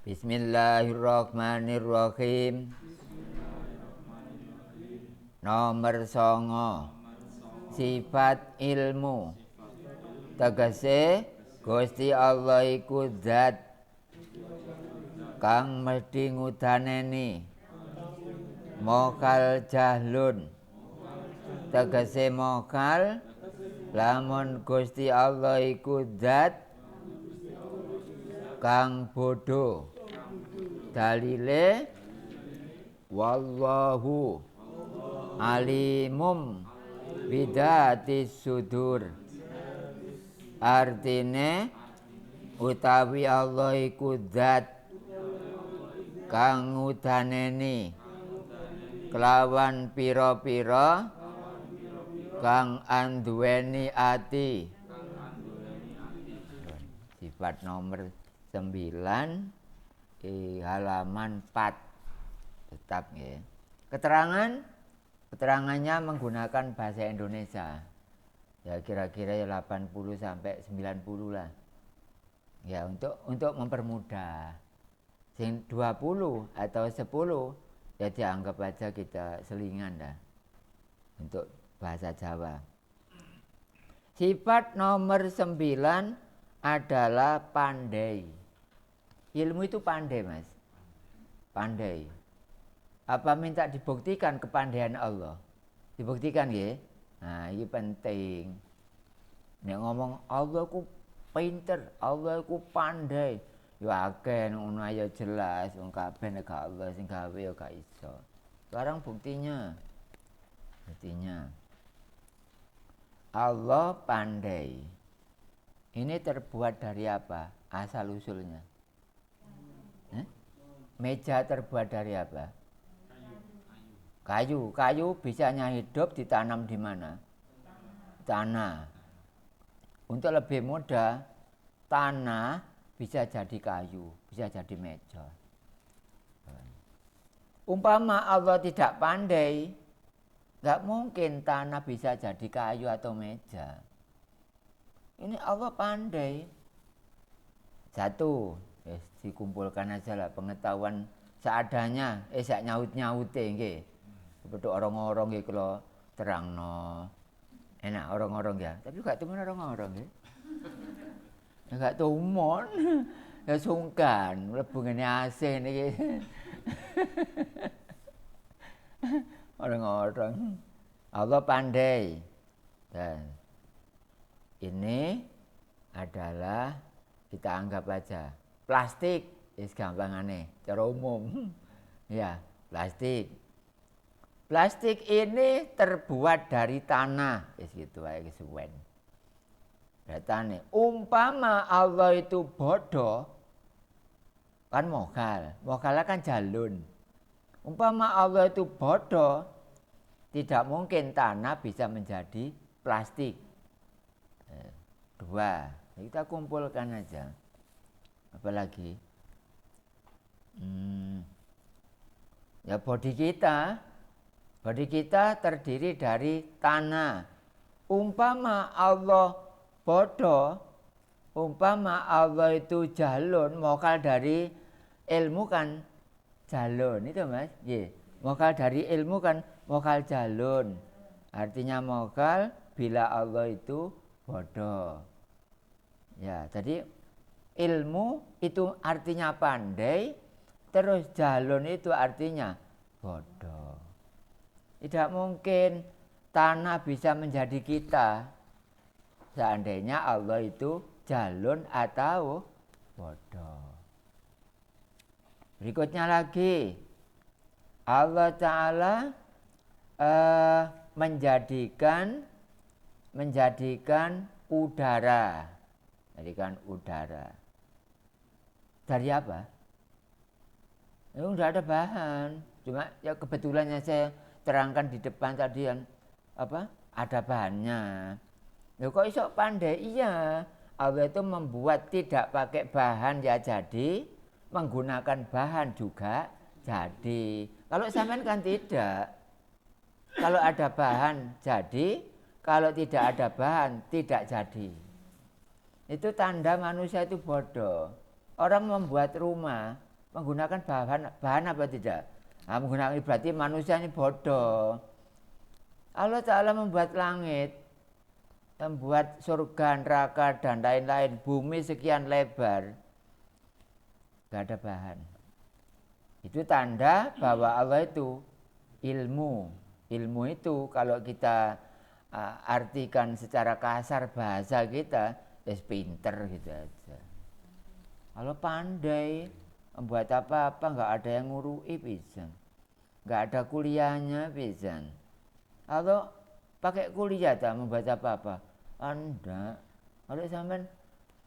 Bismillahirrahmanirrahim. Nomor 9. Sifat ilmu. Tegese Gusti Allah iku zat kang mesti ngudaneni. Mokal jahlun. Tegese mokal lamun Gusti Allah iku zat kang bodoh. Dalile wallahu alimum bidatis sudur. Artine utawi Allah iku zat kang ngudaneni kelawan pira-pira kang anduweni ati. Sifat nomor 9 halaman 4 tetap ya. Keterangannya menggunakan bahasa Indonesia. Ya kira-kira 80 sampai 90 lah. Ya untuk mempermudah. Sing 20 atau 10 ya dianggap aja kita selingan dah. Untuk bahasa Jawa. Sifat nomor 9 adalah pandai. Ilmu itu pandai, Mas. Pandai. Apa minta dibuktikan kepandaian Allah? Dibuktikan ya? Nah, ini penting. Nek ngomong Allah ku pinter, Allah ku pandai. Ya akeh ngono aja jelas, wong kabeh nek Allah sing gawe ya gak iso. Sekarang buktinya. Allah pandai. Ini terbuat dari apa? Asal usulnya. Meja terbuat dari apa? Kayu. Kayu bisanya hidup ditanam di mana? Tanah. Untuk lebih mudah, tanah bisa jadi kayu, bisa jadi meja. Umpama Allah tidak pandai, nggak mungkin tanah bisa jadi kayu atau meja. Ini Allah pandai. Satu, dikumpulkan aja lah pengetahuan seadanya, sak nyaut-nyaute nggih. Seperti orang-orang nggih kalau terangno. Enak orang-orang ya, tapi gak temen orang-orang nggih. Ya gak tumon. Ya sungkan, mlebu ngene asih niki. Orang-orang Allah pandai. Dan ini adalah kita anggap aja plastik, gampangane cara umum. Ya, plastik. Plastik ini terbuat dari tanah, gitu wae kesuwen. Datane, umpama Allah itu bodoh, kan mokalnya kan jalun. Umpama Allah itu bodoh, tidak mungkin tanah bisa menjadi plastik. 2, kita kumpulkan aja. Apalagi ya bodi kita terdiri dari tanah. Umpama Allah bodoh, umpama Allah itu jalun, mokal dari ilmu kan jalun itu Mas. Mokal dari ilmu kan mokal jalun. Artinya mokal bila Allah itu bodoh. Ya, jadi ilmu itu artinya pandai, terus jalun itu artinya bodoh. Tidak mungkin tanah bisa menjadi kita seandainya Allah itu jalun atau bodoh. Berikutnya lagi, Allah Ta'ala menjadikan udara. Jadikan udara. Dari apa? Tidak ada bahan. Cuma ya kebetulannya saya terangkan di depan tadi yang ada bahannya. Kok iso pandai? Iya, Allah itu membuat tidak pakai bahan ya jadi, menggunakan bahan juga jadi. Kalau sampean kan tidak. Kalau ada bahan jadi, kalau tidak ada bahan tidak jadi. Itu tanda manusia itu bodoh. Orang membuat rumah menggunakan bahan apa tidak? Nah, menggunakan berarti manusia ini bodoh. Allah Ta'ala membuat langit, membuat surga, neraka, dan lain-lain, bumi sekian lebar, gak ada bahan. Itu tanda bahwa Allah itu ilmu. Ilmu itu kalau kita artikan secara kasar bahasa kita, pinter gitu aja. Kalau pandai membuat apa-apa, nggak ada yang ngurui bisa, nggak ada kuliahnya bisa. Kalau pakai kuliah tak membuat apa-apa, anda kalau sampai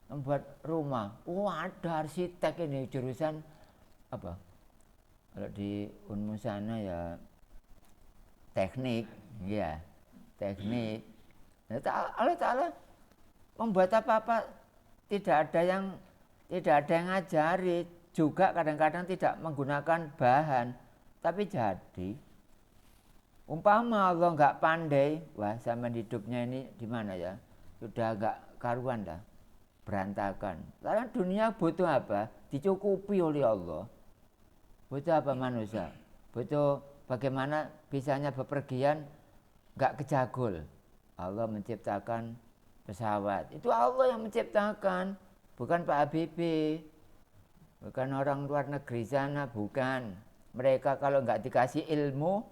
membuat rumah, ada arsitek ini jurusan apa? Kalau di Unmu sana ya teknik, ya teknik. Allah Ta'ala membuat apa-apa tidak ada yang ngajari, juga kadang-kadang tidak menggunakan bahan, tapi jadi. Umpama Allah nggak pandai, wah zaman hidupnya ini di mana ya? Sudah nggak karuan dah, berantakan. Karena dunia butuh apa? Dicukupi oleh Allah. Butuh apa manusia? Butuh bagaimana bisanya bepergian nggak kejagul. Allah menciptakan pesawat. Itu Allah yang menciptakan, bukan Pak Habibie, bukan orang luar negeri sana, bukan. Mereka kalau nggak dikasih ilmu,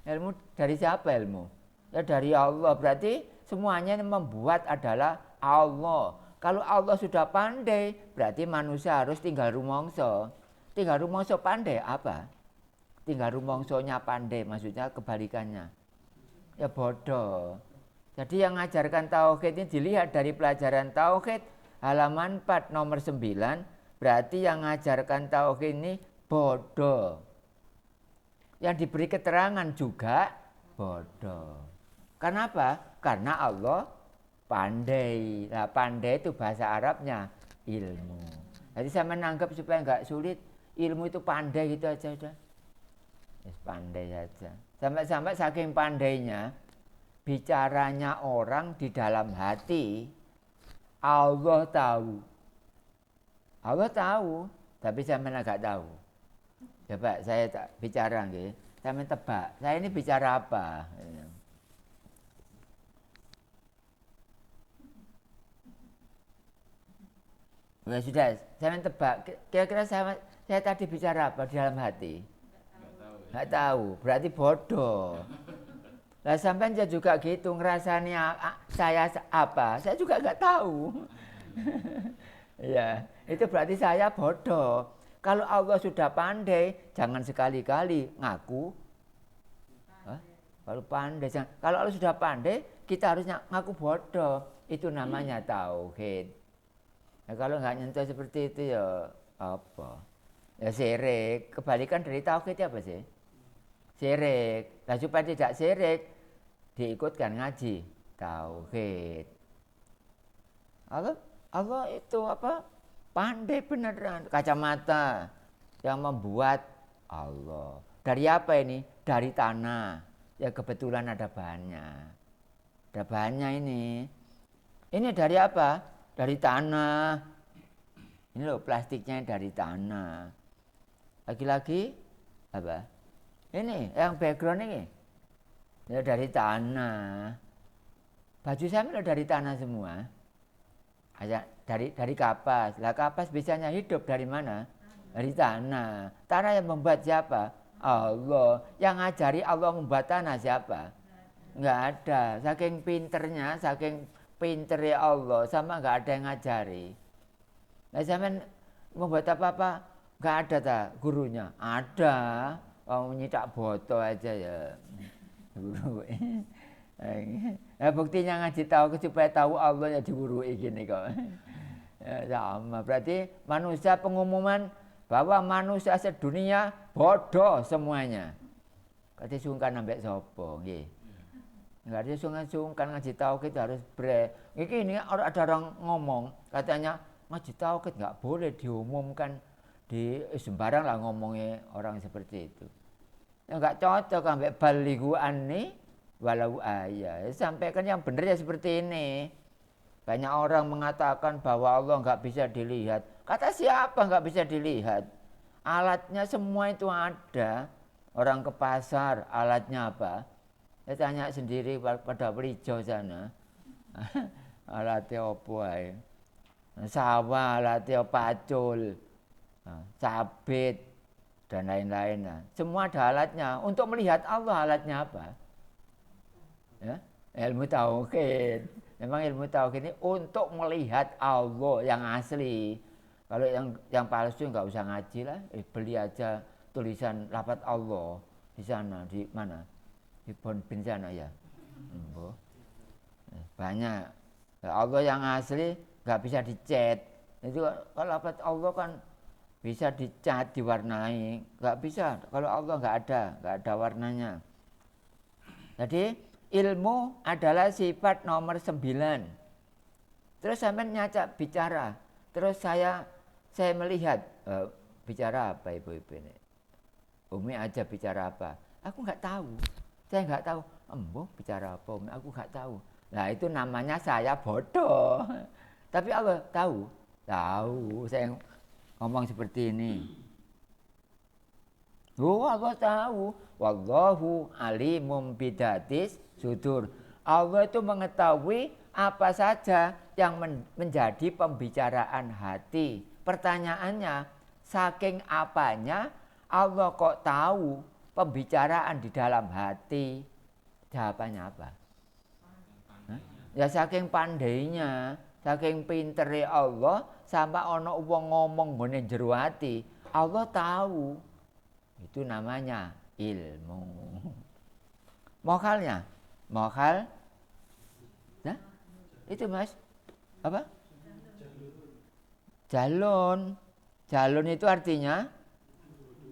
ilmu dari siapa ilmu? Ya dari Allah. Berarti semuanya yang membuat adalah Allah. Kalau Allah sudah pandai, berarti manusia harus tinggal rumongso. Tinggal rumongso pandai apa? Tinggal rumongsonya pandai, maksudnya kebalikannya. Ya bodoh. Jadi yang mengajarkan tauhid ini dilihat dari pelajaran tauhid halaman 4 nomor 9, berarti yang mengajarkan tauhid ini bodoh. Yang diberi keterangan juga bodoh. Kenapa? Karena Allah pandai. Nah, pandai itu bahasa Arabnya ilmu. Jadi saya menanggap supaya nggak sulit, ilmu itu pandai gitu aja udah. Pandai saja. Sampai-sampai saking pandainya, bicaranya orang di dalam hati, Allah tahu. Allah tahu, tapi saya agak tahu. Coba saya tak bicara nggih, saya tebak, saya ini bicara apa? Ya sudah, saya tebak. Kira-kira saya tadi bicara apa di dalam hati? Nggak tahu, berarti bodoh. Lah sampai juga gitu ngerasani saya apa? Saya juga nggak tahu. Ya, itu berarti saya bodoh. Kalau Allah sudah pandai, jangan sekali-kali ngaku. Kalau pandai, kalau Allah sudah pandai, kita harus ngaku bodoh. Itu namanya tauhid. Nah, kalau nggak nyentuh seperti itu ya apa? Ya syirik. Kebalikan dari tauhid apa sih? Syirik. Nah supaya tidak syirik, diikutkan ngaji tauhid. Allah itu apa? Pandai beneran, kacamata yang membuat Allah. Dari apa ini? Dari tanah. Ya kebetulan ada bahannya. Ada bahannya ini. Ini dari apa? Dari tanah. Ini loh plastiknya dari tanah. Lagi-lagi apa? Ini yang background ini. Ya dari tanah. Baju saya ini dari tanah semua. Dari kapas. Lah kapas bisanya hidup dari mana? Dari tanah. Tanah yang membuat siapa? Allah. Yang ngajari Allah membuat tanah siapa? Enggak ada. Saking pinternya Allah sama enggak ada yang ngajari. Nah zaman membuat apa-apa enggak ada tak gurunya? Ada. Nyitak botol aja ya. Guru. Nah, buktinya ngaji tahu supaya tahu Allah ya diwurui gini kok. Ya, sama. Berarti manusia pengumuman bahwa manusia sedunia bodoh semuanya. Kata sungkan ambek sopo, nggih. Enggak ada sungkan ngaji tauhid harus ini ada orang ngomong katanya ngaji tauhid enggak boleh diumumkan di sembarang lah ngomongnya orang seperti itu. Enggak cocok ambek balighu anni walau ayat. Sampaikan yang benar ya seperti ini. Banyak orang mengatakan bahwa Allah nggak bisa dilihat. Kata siapa nggak bisa dilihat? Alatnya semua itu ada. Orang ke pasar, alatnya apa? Saya tanya sendiri pada Pelijo sana. Alatnya apa ya? Sawah, alatnya pacul, sabit, dan lain-lain. Semua ada alatnya. Untuk melihat Allah alatnya apa? Ya? Ilmu tauhid. Memang ilmu tauhid ini untuk melihat Allah yang asli. Kalau yang palsu nggak usah ngaji lah, beli aja tulisan lafaz Allah di sana, di mana? Di Bonbin sana ya. Banyak. Allah yang asli nggak bisa dicat. Itu kalau lafaz Allah kan bisa dicat, diwarnai, nggak bisa. Kalau Allah nggak ada warnanya. Jadi ilmu adalah sifat nomor 9. Terus sampai nyacak bicara. Terus saya melihat, bicara apa ibu-ibu ini? Umi aja bicara apa? Aku nggak tahu. Saya nggak tahu. Embo bicara apa? Umi, aku nggak tahu. Nah itu namanya saya bodoh. Tapi Allah tahu. Tahu. Saya ngomong seperti ini. Oh Allah tahu. Wallahu alimum bidatis sudur. Allah itu mengetahui apa saja yang menjadi pembicaraan hati. Pertanyaannya, saking apanya Allah kok tahu pembicaraan di dalam hati? Jawabannya apa? Ya saking pandainya, saking pintere Allah, sampai ono wong ngomong ngene jero ati, Allah tahu. Itu namanya ilmu. Mokalnya, mokal, nah, itu mas, apa? Jalun. Jalun itu artinya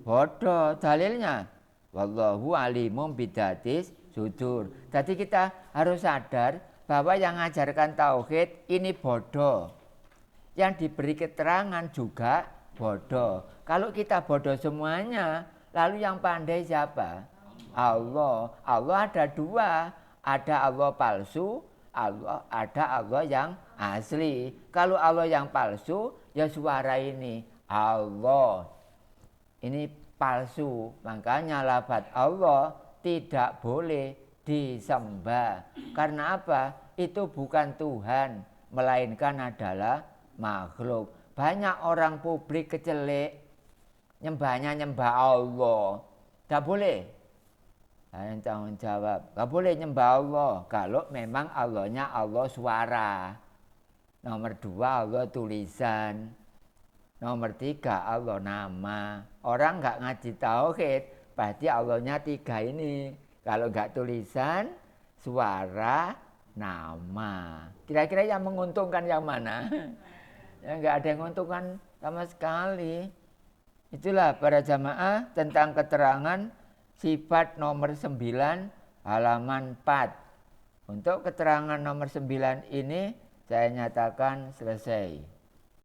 bodoh. Dalilnya, wallahu alimum bidatis sudur. Jadi kita harus sadar bahwa yang mengajarkan tauhid ini bodoh. Yang diberi keterangan juga bodoh. Kalau kita bodoh semuanya, lalu yang pandai siapa? Allah. Allah ada dua. Ada Allah palsu, ada Allah yang asli. Kalau Allah yang palsu, ya suara ini Allah. Ini palsu. Makanya lafaz Allah tidak boleh disembah. Karena apa? Itu bukan Tuhan, melainkan adalah makhluk. Banyak orang publik kecelek, nyembah Allah. Tidak boleh. Yang tanggung jawab, tidak boleh nyembah Allah kalau memang Allahnya Allah suara. Nomor 2 Allah tulisan. Nomor 3 Allah nama. Orang nggak ngaji tauhid, pasti Allahnya 3 ini. Kalau nggak tulisan, suara, nama. Kira-kira yang menguntungkan yang mana? Ya nggak ada yang menguntungkan sama sekali. Itulah para jamaah tentang keterangan sifat nomor 9 halaman 4. Untuk keterangan nomor 9 ini saya nyatakan selesai.